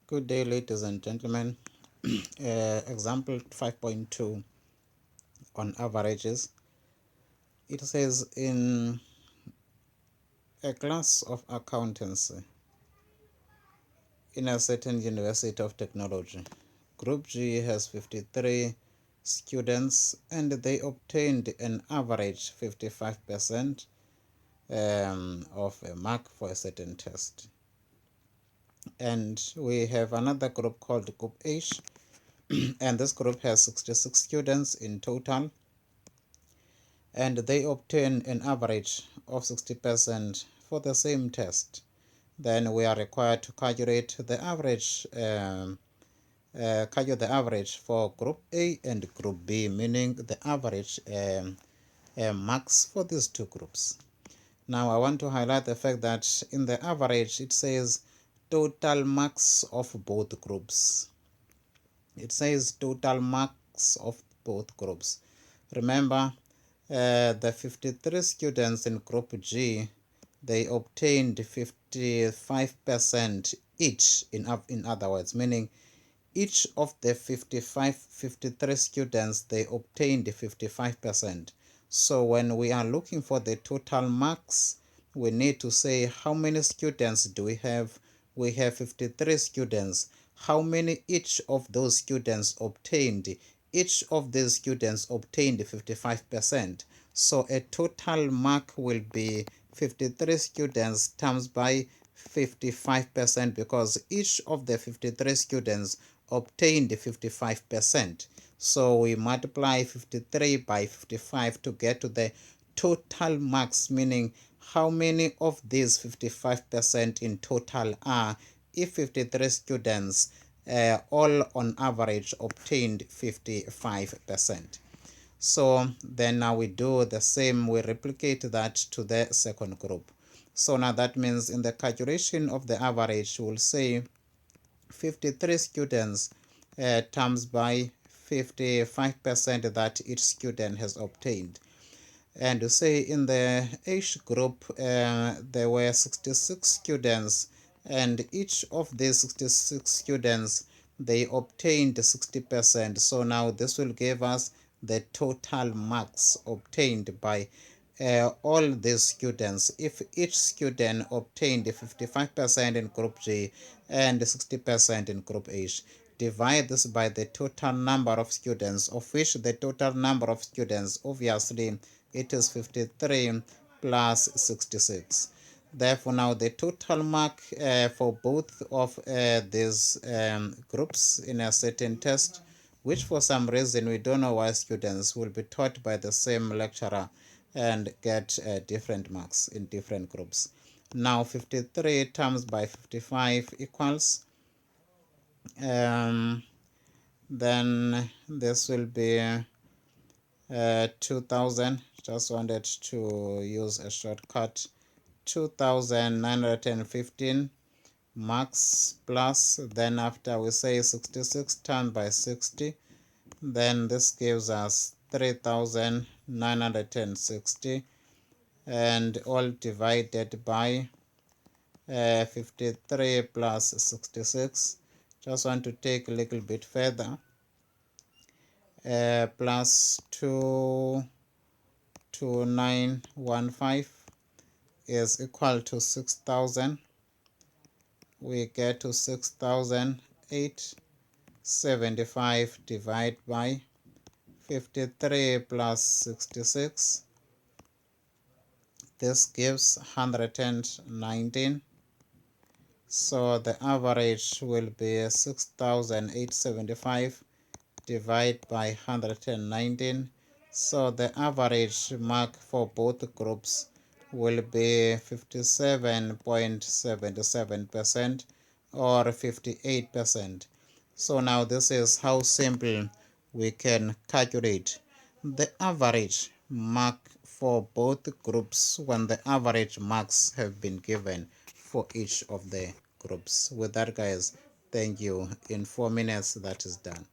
Good day, ladies and gentlemen. Example 5.2 on averages. It says in a class of accountancy in a certain university of technology, Group G has 53 students and they obtained an average 55% of a mark for a certain test. And we have another group called Group H, and this group has 66 students in total, and they obtain an average of 60% for the same test. Then we are required to calculate the average for group A and group B, meaning the average marks for these two groups. Now I want to highlight the fact that in the average it says total marks of both groups. It says total marks of both groups. Remember, the 53 students in group G, they obtained 55% each, in other words, meaning each of the 53 students, they obtained 55%. So when we are looking for the total marks, we need to say how many students do we have? We have 53 students. How many each of those students obtained? Each of these students obtained 55%. So a total mark will be 53 students times by 55%, because each of the 53 students obtained 55%. So we multiply 53 by 55 to get to the total marks, meaning how many of these 55% in total are, if 53 students all on average obtained 55%. So then now we do the same, we replicate that to the second group. So now that means in the calculation of the average, we'll say 53 students times by 55% that each student has obtained. And to say in the H group there were 66 students, and each of these 66 students, they obtained 60%. So now this will give us the total marks obtained by all these students. If each student obtained 55% in group G and 60% in group H, divide this by the total number of students, of which the total number of students, obviously it is 53 plus 66. Therefore now the total mark for both of these groups in a certain test, which for some reason we don't know why students will be taught by the same lecturer and get different marks in different groups. Now 53 times by 55 equals then this will be 2000. Just wanted to use a shortcut. 2915 marks plus, then after we say 66 times by 60, then this gives us 3960, and all divided by 53 plus 66. Just want to take a little bit further. Plus 22915 is equal to 6000. We get to 6875 divided by 53 plus 66. This gives 119. So the average will be 6875 divided by 119. So the average mark for both groups will be 57.77% or 58%. So now this is how simple we can calculate the average mark for both groups when the average marks have been given for each of the groups. With that, guys, thank you. In 4 minutes that is done.